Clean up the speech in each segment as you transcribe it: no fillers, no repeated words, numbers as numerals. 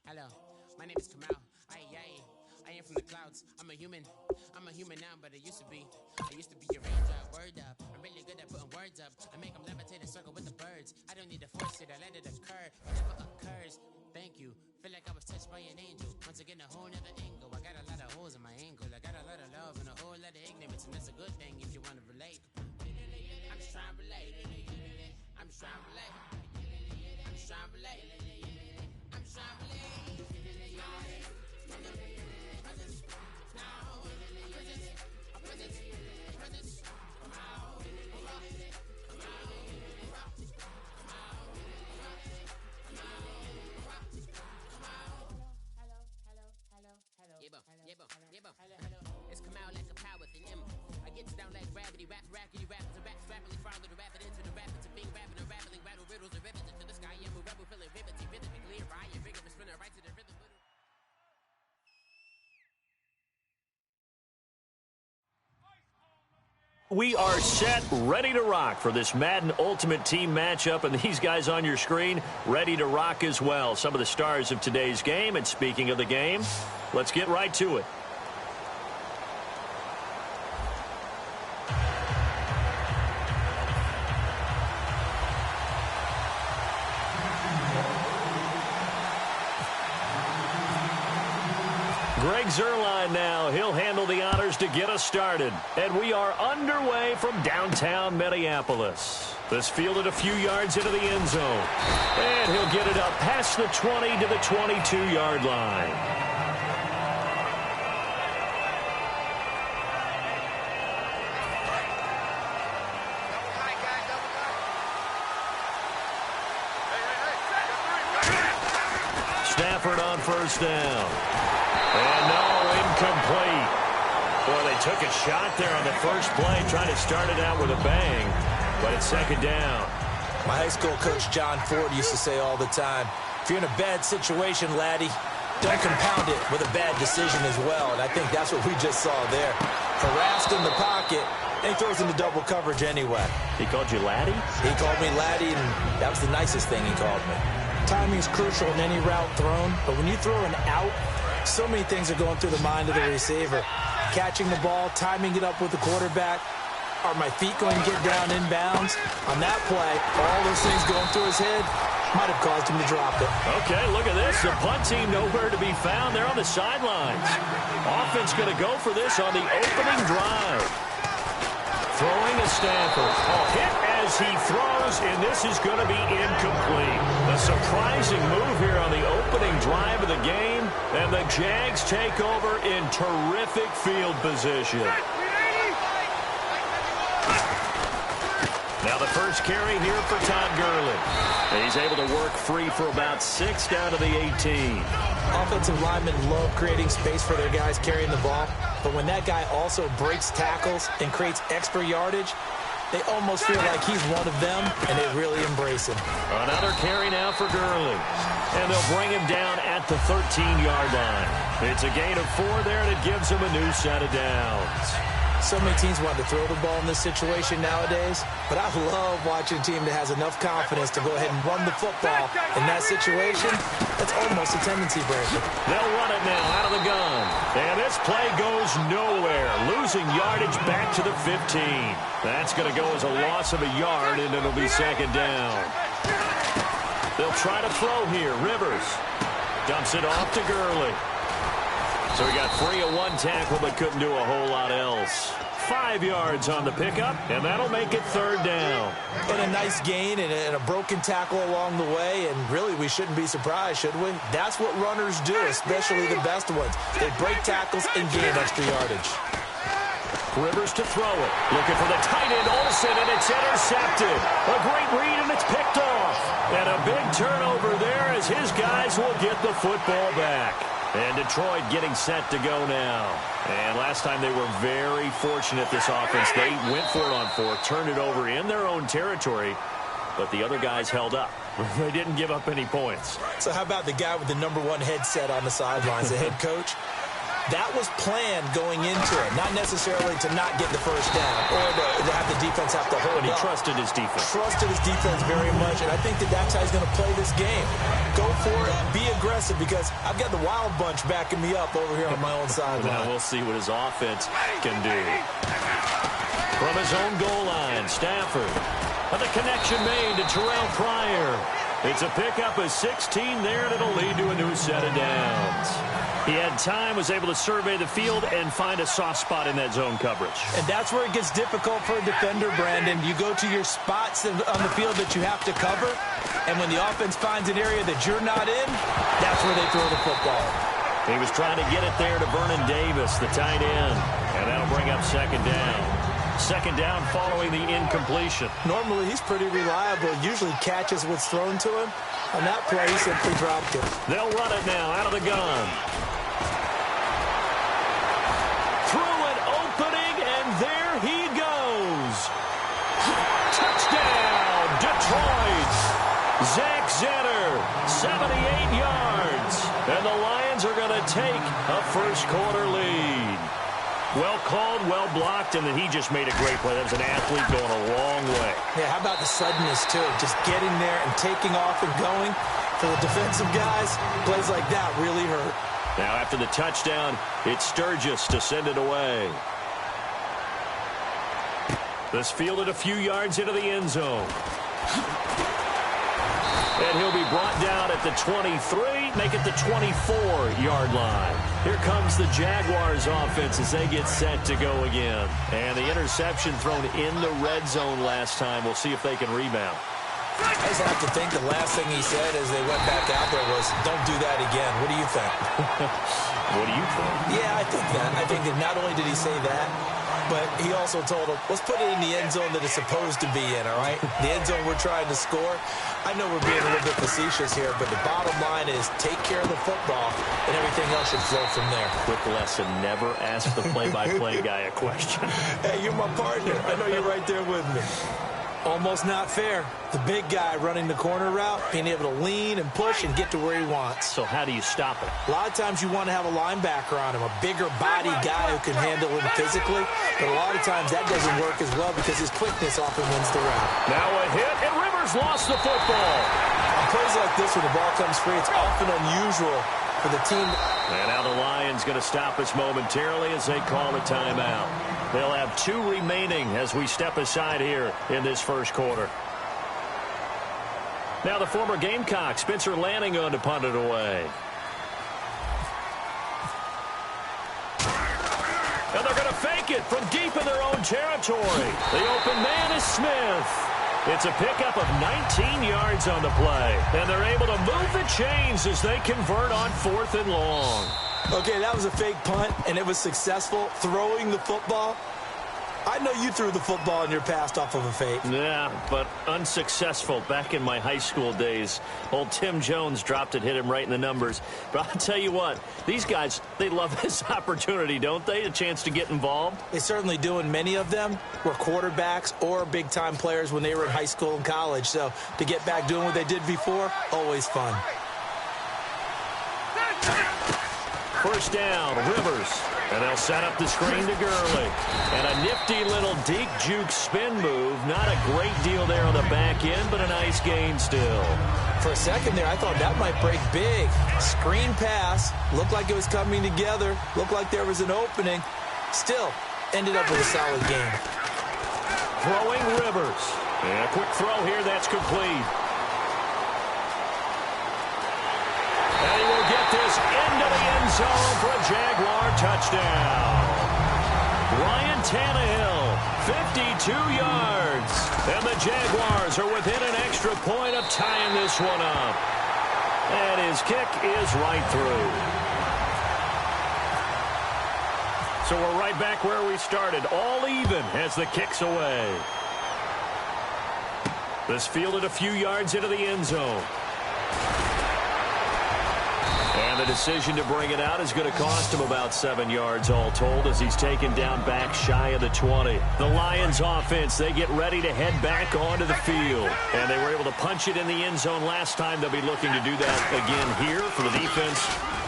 Hello, my name is Kamal. I am from the clouds. I'm a human now, but I used to be a raindrop. Word up, I'm really good at putting words up. I make them levitate and circle with the birds. I don't need to force it, I let it occur. Whatever occurs, thank you. Feel like I was touched by an angel. Once again, a whole nother angle. I got a lot of holes in my angle. I got a lot of love and a whole lot of ignorance, and that's a good thing if you want to relate. I'm just trying to relate. I'm just trying to relate. I'm just trying to relate. I'm just trying to relate. It's come out like a power within him. I get down like gravity, rap, rackety, rappers, and raps, rapidly follow the rapid into the rapids of being rapping and rattling, rattle riddles and rivets into the sky. I'm a rebel, feeling rivety, rhythmically, riot, rigorous, spinning right to the rhythm. We are set, ready to rock for this Madden Ultimate Team matchup, and these guys on your screen ready to rock as well. Some of the stars of today's game, and speaking of the game, let's get right to it. Greg Zuerlein now. He'll handle the honors to get us started. And we are underway from downtown Minneapolis. This fielded a few yards into the end zone. And he'll get it up past the 20 to the 22-yard line. Stafford on first down. And no, incomplete. Boy, they took a shot there on the first play, trying to start it out with a bang, but it's second down. My high school coach, John Ford, used to say all the time, if you're in a bad situation, laddie, don't compound it with a bad decision as well. And I think that's what we just saw there. Harassed in the pocket, and he throws into double coverage anyway. He called you laddie? He called me laddie, and that was the nicest thing he called me. Timing is crucial in any route thrown, but when you throw an out, so many things are going through the mind of the receiver. Catching the ball, timing it up with the quarterback. Are my feet going to get down inbounds? On that play, all those things going through his head might have caused him to drop it. Okay, look at this. The punt team nowhere to be found. They're on the sidelines. Offense going to go for this on the opening drive. Throwing a Stafford. Hit as he throws, and this is going to be incomplete. A surprising move here on the opening drive of the game, and the Jags take over in terrific field position. Now the first carry here for Todd Gurley. He's able to work free for about 6 down to the 18. Offensive linemen love creating space for their guys carrying the ball, but when that guy also breaks tackles and creates extra yardage, they almost feel like he's one of them, and they really embrace him. Another carry now for Gurley, and they'll bring him down at the 13-yard line. It's a gain of 4 there, and it gives him a new set of downs. So many teams want to throw the ball in this situation nowadays, but I love watching a team that has enough confidence to go ahead and run the football. In that situation, that's almost a tendency breaker. They'll run it now out of the gun. And this play goes nowhere, losing yardage back to the 15. That's going to go as a loss of a yard, and it'll be second down. They'll try to throw here. Rivers dumps it off to Gurley. So he got free of one tackle but couldn't do a whole lot else. 5 yards on the pickup, and that'll make it third down. And a nice gain and a broken tackle along the way, and really we shouldn't be surprised, should we? That's what runners do, especially the best ones. They break tackles and gain extra yardage. Rivers to throw it. Looking for the tight end, Olsen, and it's intercepted. A great read, and it's picked off. And a big turnover there as his guys will get the football back. And Detroit getting set to go now. And last time they were very fortunate, this offense. They went for it on 4, turned it over in their own territory, but the other guys held up. They didn't give up any points. So how about the guy with the #1 headset on the sidelines, the head coach? That was planned going into it, not necessarily to not get the first down or to have the defense have to hold But he up. trusted his defense. Trusted his defense very much, and I think that's how he's going to play this game. Go for it, be aggressive, because I've got the wild bunch backing me up over here on my own sideline. Now we'll see what his offense can do. From his own goal line, Stafford. And the connection made to Terrell Pryor. It's a pickup of 16 there, and it'll lead to a new set of downs. He had time, was able to survey the field and find a soft spot in that zone coverage. And that's where it gets difficult for a defender, Brandon. You go to your spots on the field that you have to cover, and when the offense finds an area that you're not in, that's where they throw the football. He was trying to get it there to Vernon Davis, the tight end, and that'll bring up second down. Second down following the incompletion. Normally, he's pretty reliable. Usually catches what's thrown to him. On that play, he simply dropped it. They'll run it now out of the gun. Through an opening, and there he goes. Touchdown, Detroit. Zach Zenner, 78 yards. And the Lions are going to take a first-quarter lead. Well called, well blocked, and then he just made a great play. That was an athlete going a long way. Yeah, how about the suddenness, too? Just getting there and taking off and going. For the defensive guys, plays like that really hurt. Now, after the touchdown, it's Sturgis to send it away. This fielded a few yards into the end zone. And he'll be brought down at the 23, make it the 24-yard line. Here comes the Jaguars offense as they get set to go again. And the interception thrown in the red zone last time. We'll see if they can rebound. I just have to think the last thing he said as they went back out there was, don't do that again. What do you think? What do you think? Yeah, I think that. I think that not only did he say that, but he also told him, let's put it in the end zone that it's supposed to be in, all right? The end zone we're trying to score. I know we're being a little bit facetious here, but the bottom line is take care of the football, and everything else should flow from there. Quick lesson, never ask the play-by-play guy a question. Hey, you're my partner. I know you're right there with me. Almost not fair. The big guy running the corner route, being able to lean and push and get to where he wants. So how do you stop it? A lot of times you want to have a linebacker on him, a bigger body guy who can handle him physically. But a lot of times that doesn't work as well because his quickness often wins the route. Now a hit, and Rivers lost the football. On plays like this when the ball comes free, it's often unusual for the team. And now the Lions going to stop us momentarily as they call a timeout. They'll have 2 remaining as we step aside here in this first quarter. Now the former Gamecock, Spencer Lanning, on to punt it away. And they're going to fake it from deep in their own territory. The open man is Smith. It's a pickup of 19 yards on the play. And they're able to move the chains as they convert on 4th and long. Okay, that was a fake punt, and it was successful throwing the football. I know you threw the football in your past off of a fake. Yeah, but unsuccessful back in my high school days. Old Tim Jones dropped it, hit him right in the numbers. But I'll tell you what, these guys, they love this opportunity, don't they? A chance to get involved. They certainly do, and many of them were quarterbacks or big-time players when they were in high school and college. So to get back doing what they did before, always fun. First down, Rivers. And they'll set up the screen to Gurley. And a nifty little deep juke spin move. Not a great deal there on the back end, but a nice gain still. For a second there, I thought that might break big. Screen pass. Looked like it was coming together. Looked like there was an opening. Still, ended up with a solid game. Throwing Rivers. And a quick throw here. That's complete. And he will get this into the end zone for a Jaguar touchdown. Ryan Tannehill, 52 yards. And the Jaguars are within an extra point of tying this one up. And his kick is right through. So we're right back where we started. All even as the kick's away. This fielded a few yards into the end zone. And the decision to bring it out is going to cost him about 7 yards all told as he's taken down back shy of the 20. The Lions offense, they get ready to head back onto the field. And they were able to punch it in the end zone last time. They'll be looking to do that again here for the defense.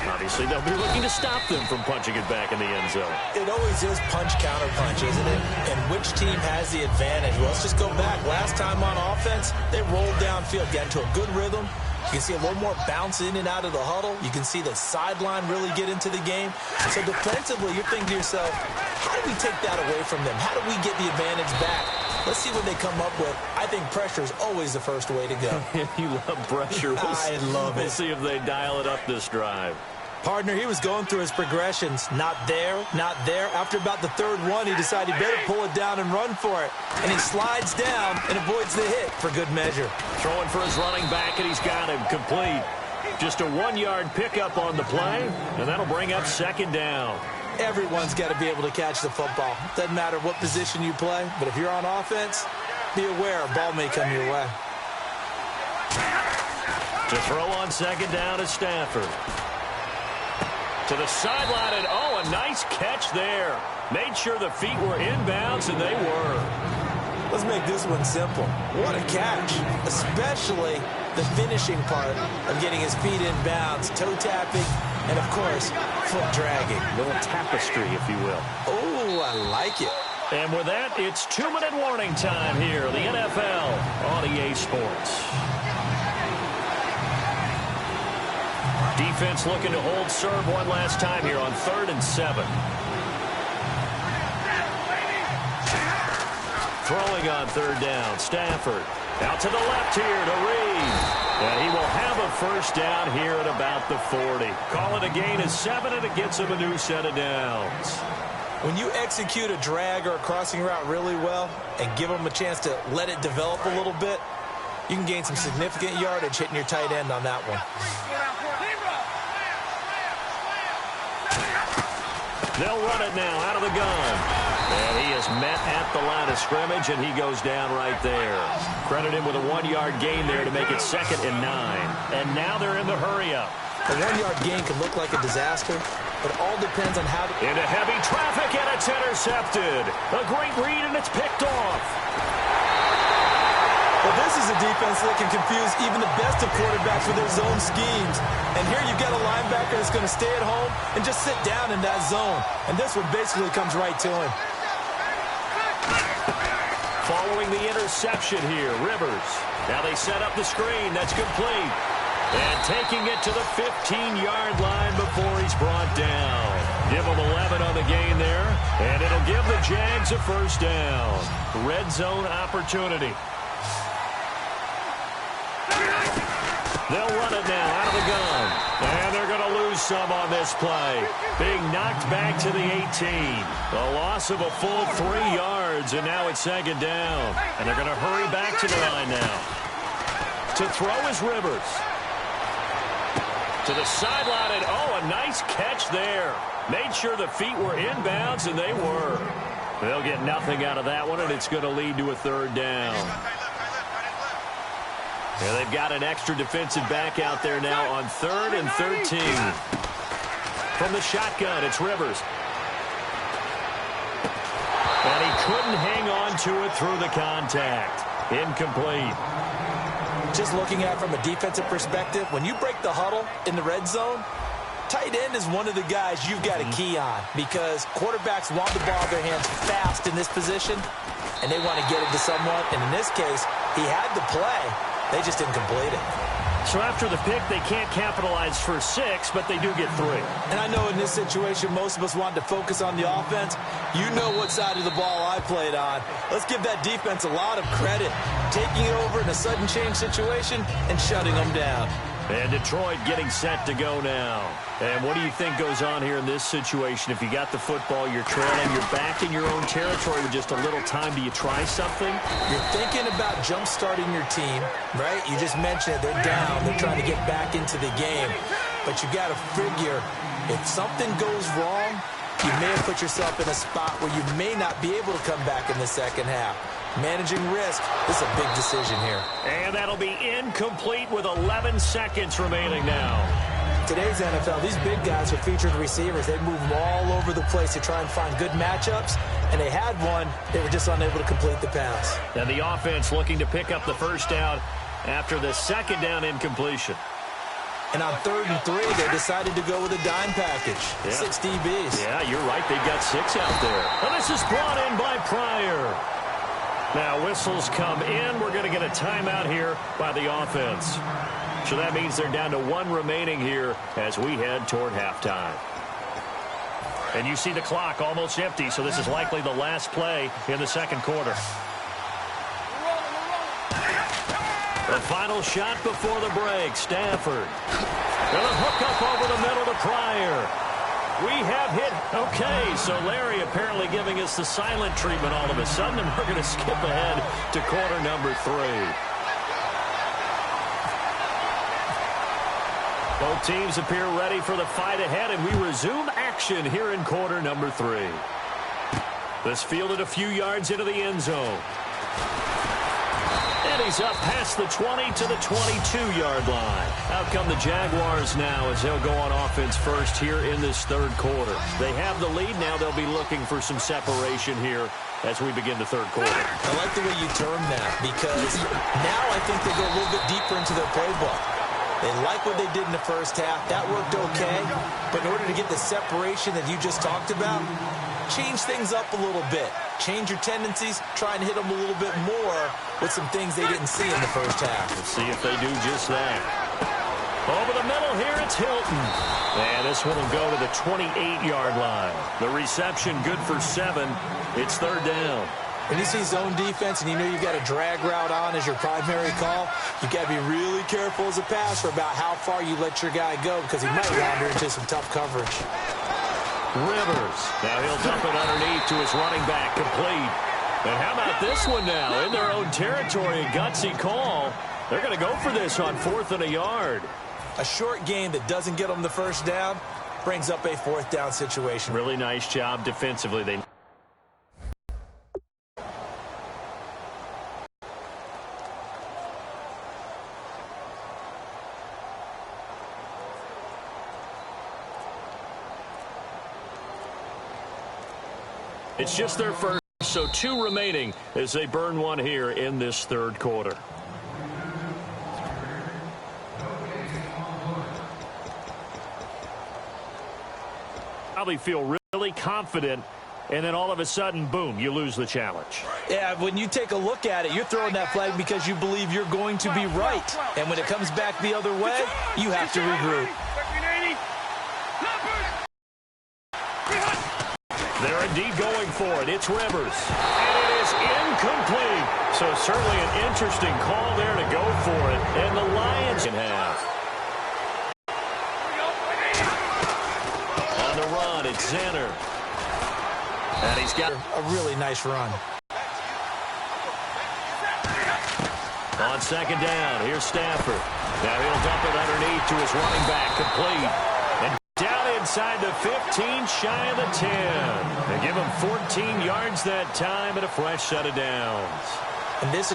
Obviously, they'll be looking to stop them from punching it back in the end zone. It always is punch-counter-punch, isn't it? And which team has the advantage? Well, let's just go back. Last time on offense, they rolled downfield, got into a good rhythm. You can see a little more bounce in and out of the huddle. You can see the sideline really get into the game. So defensively, you're thinking to yourself, how do we take that away from them? How do we get the advantage back? Let's see what they come up with. I think pressure is always the first way to go. You love pressure. I love it. We'll see if they dial it up this drive. Partner, he was going through his progressions. Not there, not there. After about the third one, he decided he better pull it down and run for it. And he slides down and avoids the hit for good measure. Throwing for his running back, and he's got him complete. Just a 1-yard pickup on the play, and that'll bring up second down. Everyone's got to be able to catch the football. Doesn't matter what position you play, but if you're on offense, be aware a ball may come your way. To throw on second down is Stafford. To the sideline, and oh, a nice catch there. Made sure the feet were inbounds, and they were. Let's make this one simple. What a catch, especially the finishing part of getting his feet in bounds, toe tapping, and, of course, foot dragging. A little tapestry, if you will. Oh, I like it. And with that, it's 2-minute warning time here, the NFL on EA Sports. Defense looking to hold serve one last time here on 3rd and 7. Throwing on 3rd down, Stafford. Out to the left here to Reed. And he will have a first down here at about the 40. Call it a gain of 7, and it gets him a new set of downs. When you execute a drag or a crossing route really well and give them a chance to let it develop a little bit, you can gain some significant yardage hitting your tight end on that one. They'll run it now out of the gun. And he is met at the line of scrimmage, and he goes down right there. Credit him with a 1-yard gain there to make it 2nd and 9. And now they're in the hurry-up. A 1-yard gain can look like a disaster, but it all depends on how... Into heavy traffic, and it's intercepted. A great read, and it's picked off. Well, this is a defense that can confuse even the best of quarterbacks with their zone schemes. And here you've got a linebacker that's going to stay at home and just sit down in that zone. And this one basically comes right to him. Following the interception here, Rivers. Now they set up the screen. That's complete. And taking it to the 15-yard line before he's brought down. Give him 11 on the gain there. And it'll give the Jags a first down. Red zone opportunity. They'll run it now out of the gun. And they're going to lose some on this play. Being knocked back to the 18. A loss of a full 3 yards, and now it's 2nd down. And they're going to hurry back to the line now. To throw is Rivers. To the sideline, and oh, a nice catch there. Made sure the feet were inbounds, and they were. They'll get nothing out of that one, and it's going to lead to a 3rd down. Yeah, they've got an extra defensive back out there now on 3rd and 13. From the shotgun, it's Rivers. And he couldn't hang on to it through the contact. Incomplete. Just looking at it from a defensive perspective, when you break the huddle in the red zone, tight end is one of the guys you've got a key on because quarterbacks want the ball in their hands fast in this position, and they want to get it to someone. And in this case, he had the play. They just didn't complete it. So after the pick, they can't capitalize for 6, but they do get 3. And I know in this situation, most of us wanted to focus on the offense. You know what side of the ball I played on. Let's give that defense a lot of credit. Taking it over in a sudden change situation and shutting them down. And Detroit getting set to go now. And what do you think goes on here in this situation? If you got the football, you're trailing, you're back in your own territory with just a little time. Do you try something? You're thinking about jump-starting your team, right? You just mentioned it. They're down. They're trying to get back into the game. But you got to figure, if something goes wrong, you may have put yourself in a spot where you may not be able to come back in the second half. Managing risk, this is a big decision here. And that'll be incomplete with 11 seconds remaining now. Today's NFL, these big guys are featured receivers. They move them all over the place to try and find good matchups, and they had one. They were just unable to complete the pass. And the offense looking to pick up the first down after the 2nd down incompletion. And on 3rd and 3, they decided to go with a dime package. Yeah. 6 DBs. Yeah, you're right. They've got 6 out there. And this is brought in by Pryor. Now whistles come in. We're going to get a timeout here by the offense. So that means they're down to 1 remaining here as we head toward halftime. And you see the clock almost empty, so this is likely the last play in the second quarter. The final shot before the break. Stafford. Gonna hook up over the middle to Pryor. We have hit. Okay, so Larry apparently giving us the silent treatment all of a sudden, and we're going to skip ahead to quarter number 3. Both teams appear ready for the fight ahead, and we resume action here in quarter number 3. This fielded a few yards into the end zone. And he's up past the 20 to the 22-yard line. Out come the Jaguars now as they'll go on offense first here in this third quarter. They have the lead. Now they'll be looking for some separation here as we begin the third quarter. I like the way you term that because now I think they go a little bit deeper into their playbook. They like what they did in the first half. That worked okay. But in order to get the separation that you just talked about, change things up a little bit. Change your tendencies. Try and hit them a little bit more with some things they didn't see in the first half. Let's see if they do just that. Over the middle here, it's Hilton. And this one will go to the 28-yard line. The reception good for 7. It's third down. When you see zone defense and you know you've got a drag route on as your primary call, you've got to be really careful as a passer about how far you let your guy go because he might wander into some tough coverage. Rivers. Now he'll dump it underneath to his running back, complete. And how about this one now? In their own territory, a gutsy call. They're going to go for this on 4th and a yard. A short game that doesn't get them the first down brings up a 4th down situation. Really nice job defensively. It's just their first, so 2 remaining as they burn one here in this third quarter. Probably feel really confident, and then all of a sudden, boom, you lose the challenge. Yeah, when you take a look at it, you're throwing that flag because you believe you're going to be right. And when it comes back the other way, you have to regroup. They're indeed going for it. It's Rivers. And it is incomplete. So certainly an interesting call there to go for it. And the Lions can have. On the run, it's Zenner. And he's got a really nice run. On second down, here's Stafford. Now he'll dump it underneath to his running back, complete. And down inside the 15, shy of the 10. They give him 14 yards that time and a fresh set of downs. And this